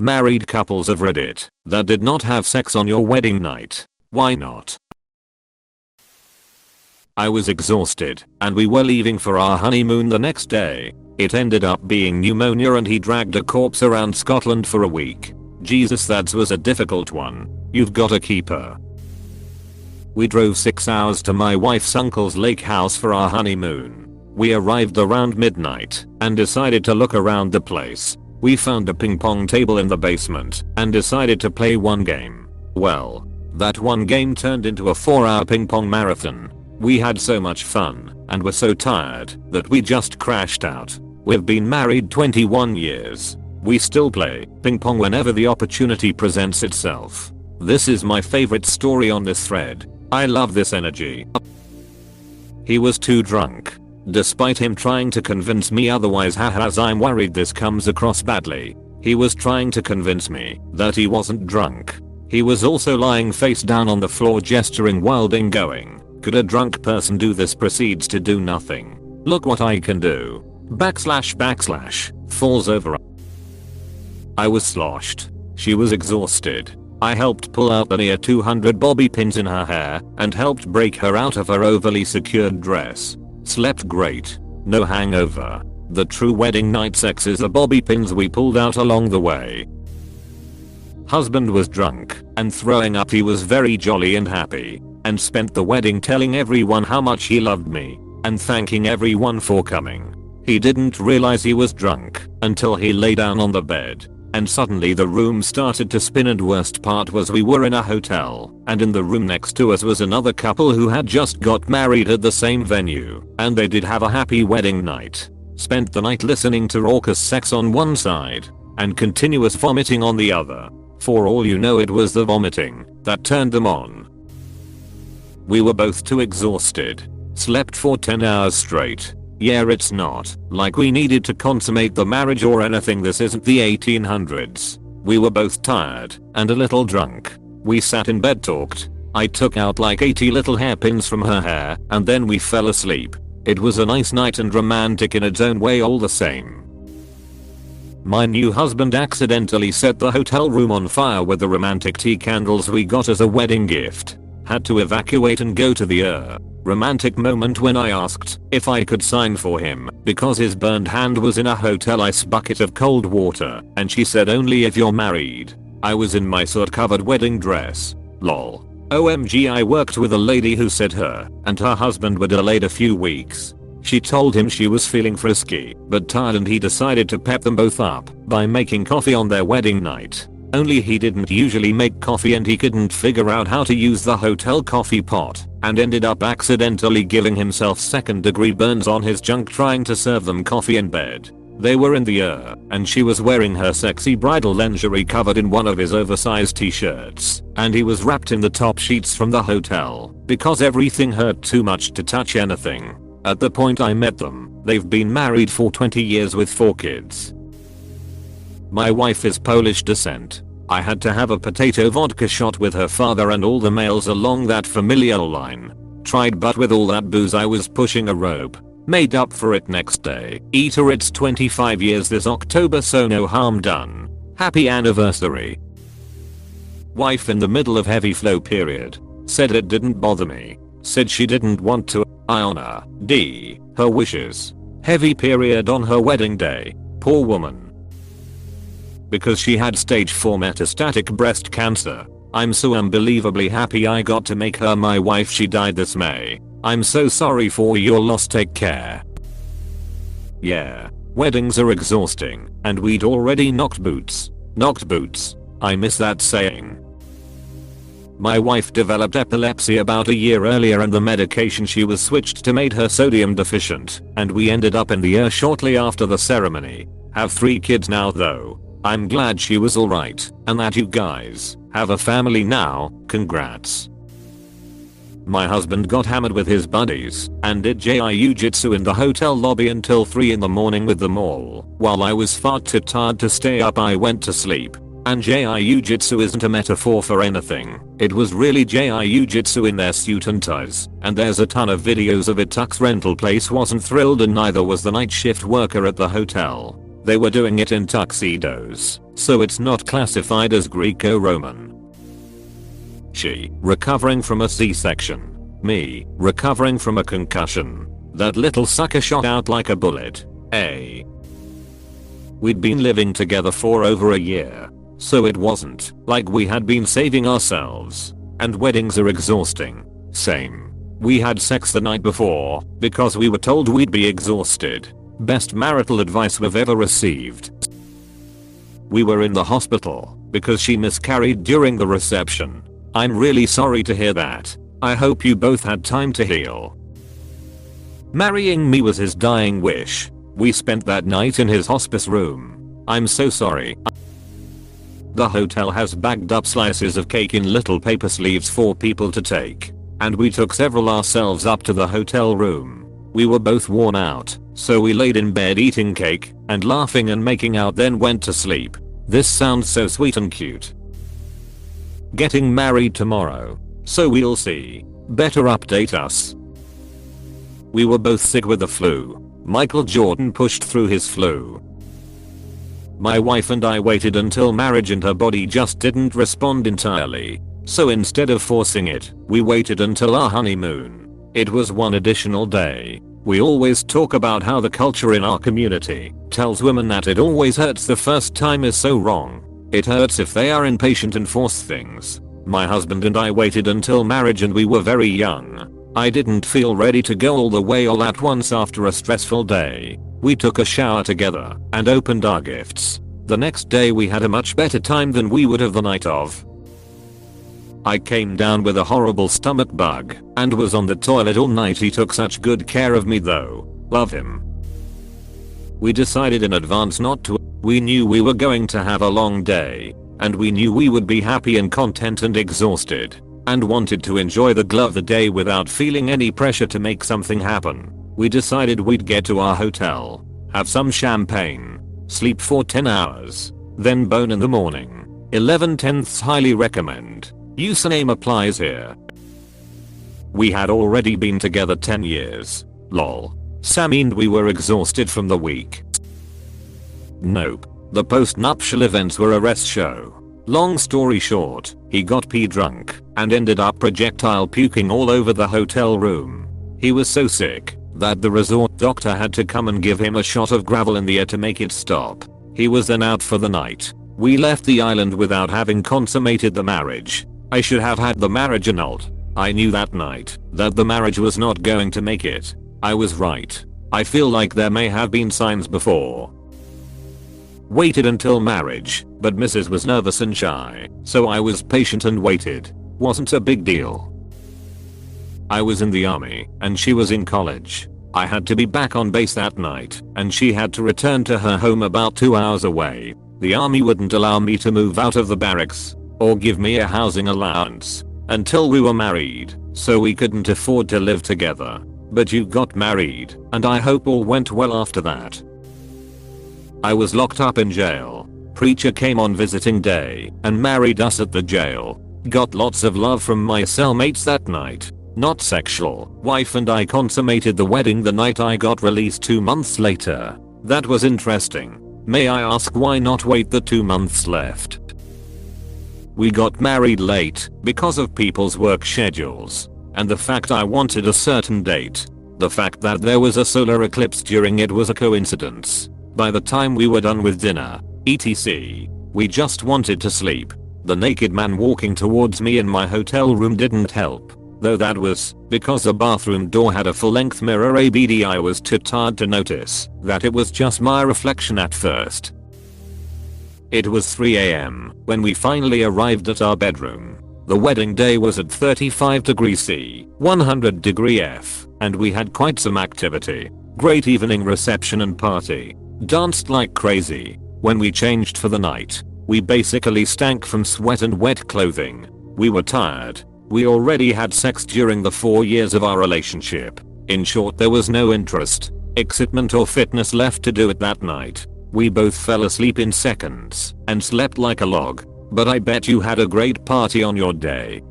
Married couples of Reddit that did not have sex on your wedding night. Why not? I was exhausted and we were leaving for our honeymoon the next day. It ended up being pneumonia and he dragged a corpse around Scotland for a week. Jesus, that was a difficult one. You've gotta keep her. We drove 6 hours to my wife's uncle's lake house for our honeymoon. We arrived around midnight and decided to look around the place. We found a ping pong table in the basement and decided to play one game. Well, that one game turned into a 4-hour ping pong marathon. We had so much fun and were so tired that we just crashed out. We've been married 21 years. We still play ping pong whenever the opportunity presents itself. This is my favorite story on this thread. I love this energy. He was too drunk. Despite him trying to convince me otherwise, as I'm worried this comes across badly. He was trying to convince me that he wasn't drunk. He was also lying face down on the floor gesturing while going. Could a drunk person do this? Proceeds to do nothing. Look what I can do. / falls over. I was sloshed. She was exhausted. I helped pull out the near 200 bobby pins in her hair and helped break her out of her overly secured dress. Slept great. No hangover. The true wedding night sex is the bobby pins we pulled out along the way. Husband was drunk and throwing up. He was very jolly and happy and spent the wedding telling everyone how much he loved me and thanking everyone for coming. He didn't realize he was drunk until he lay down on the bed and suddenly the room started to spin, and worst part was we were in a hotel and in the room next to us was another couple who had just got married at the same venue, and they did have a happy wedding night. Spent the night listening to raucous sex on one side and continuous vomiting on the other. For all you know, it was the vomiting that turned them on. We were both too exhausted. Slept for 10 hours straight. Yeah, it's not like we needed to consummate the marriage or anything. This isn't the 1800s. We were both tired and a little drunk. We sat in bed, talked. I took out like 80 little hairpins from her hair and then we fell asleep. It was a nice night and romantic in its own way all the same. My new husband accidentally set the hotel room on fire with the romantic tea candles we got as a wedding gift. Had to evacuate and go to the romantic moment when I asked if I could sign for him because his burned hand was in a hotel ice bucket of cold water, and she said only if you're married. I was in my soot covered wedding dress. Lol. OMG, I worked with a lady who said her and her husband were delayed a few weeks. She told him she was feeling frisky but tired, and he decided to pep them both up by making coffee on their wedding night. Only he didn't usually make coffee and he couldn't figure out how to use the hotel coffee pot and ended up accidentally giving himself second-degree burns on his junk trying to serve them coffee in bed. They were in the and she was wearing her sexy bridal lingerie covered in one of his oversized t-shirts, and he was wrapped in the top sheets from the hotel because everything hurt too much to touch anything. At the point I met them, they've been married for 20 years with 4 kids. My wife is Polish descent. I had to have a potato vodka shot with her father and all the males along that familial line. Tried, but with all that booze I was pushing a rope. Made up for it next day. Eater, it's 25 years this October, so no harm done. Happy anniversary. Wife in the middle of heavy flow period. Said it didn't bother me. Said she didn't want to. I honor her wishes. Heavy period on her wedding day. Poor woman. Because she had stage 4 metastatic breast cancer. I'm so unbelievably happy I got to make her my wife. She died this May. I'm so sorry for your loss, take care. Yeah, weddings are exhausting, and we'd already knocked boots. I miss that saying. My wife developed epilepsy about a year earlier and the medication she was switched to made her sodium deficient, and we ended up in the shortly after the ceremony. Have 3 kids now though. I'm glad she was alright and that you guys have a family now. Congrats. My husband got hammered with his buddies and did jiu-jitsu in the hotel lobby until 3 in the morning with them all. While I was far too tired to stay up, I went to sleep. And jiu-jitsu isn't a metaphor for anything. It was really jiu-jitsu in their suit and ties, and there's a ton of videos of it. Tuck's rental place wasn't thrilled and neither was the night shift worker at the hotel. They were doing it in tuxedos, so it's not classified as Greco-Roman. She, recovering from a C-section. Me, recovering from a concussion. That little sucker shot out like a bullet. We'd been living together for over a year, so it wasn't like we had been saving ourselves. And weddings are exhausting. Same. We had sex the night before because we were told we'd be exhausted. Best marital advice we've ever received. We were in the hospital because she miscarried during the reception. I'm really sorry to hear that. I hope you both had time to heal. Marrying me was his dying wish. We spent that night in his hospice room. I'm so sorry. The hotel has bagged up slices of cake in little paper sleeves for people to take. And we took several ourselves up to the hotel room. We were both worn out, so we laid in bed eating cake and laughing and making out, then went to sleep. This sounds so sweet and cute. Getting married tomorrow, so we'll see. Better update us. We were both sick with the flu. Michael Jordan pushed through his flu. My wife and I waited until marriage and her body just didn't respond entirely. So instead of forcing it, we waited until our honeymoon. It was one additional day. We always talk about how the culture in our community tells women that it always hurts the first time is so wrong. It hurts if they are impatient and force things. My husband and I waited until marriage and we were very young. I didn't feel ready to go all the way all at once after a stressful day. We took a shower together and opened our gifts. The next day we had a much better time than we would have the night of. I came down with a horrible stomach bug and was on the toilet all night. He took such good care of me though. Love him. We decided in advance not to. We knew we were going to have a long day, and we knew we would be happy and content and exhausted, and wanted to enjoy the glow of the day without feeling any pressure to make something happen. We decided we'd get to our hotel, have some champagne, sleep for 10 hours, then bone in the morning. 11/10 highly recommend. Username applies here. We had already been together 10 years. Lol. Sam meaned we were exhausted from the week. Nope. The post-nuptial events were a rest show. Long story short, he got pee drunk and ended up projectile puking all over the hotel room. He was so sick that the resort doctor had to come and give him a shot of gravel in the air to make it stop. He was then out for the night. We left the island without having consummated the marriage. I should have had the marriage annulled. I knew that night that the marriage was not going to make it. I was right. I feel like there may have been signs before. Waited until marriage, but Mrs. was nervous and shy, so I was patient and waited. Wasn't a big deal. I was in the army, and she was in college. I had to be back on base that night, and she had to return to her home about 2 hours away. The army wouldn't allow me to move out of the barracks, or give me a housing allowance, until we were married, so we couldn't afford to live together. But you got married, and I hope all went well after that. I was locked up in jail. Preacher came on visiting day and married us at the jail. Got lots of love from my cellmates that night. Not sexual. Wife and I consummated the wedding the night I got released 2 months later. That was interesting. May I ask why not wait the 2 months left? We got married late because of people's work schedules. And the fact I wanted a certain date. The fact that there was a solar eclipse during it was a coincidence. By the time we were done with dinner, etc., we just wanted to sleep. The naked man walking towards me in my hotel room didn't help. Though that was because the bathroom door had a full-length mirror. I was too tired to notice that it was just my reflection at first. It was 3 AM when we finally arrived at our bedroom. The wedding day was at 35 degrees C, 100 degree F, and we had quite some activity. Great evening reception and party. Danced like crazy. When we changed for the night, we basically stank from sweat and wet clothing. We were tired. We already had sex during the 4 years of our relationship. In short, there was no interest, excitement or fitness left to do it that night. We both fell asleep in seconds and slept like a log. But I bet you had a great party on your day.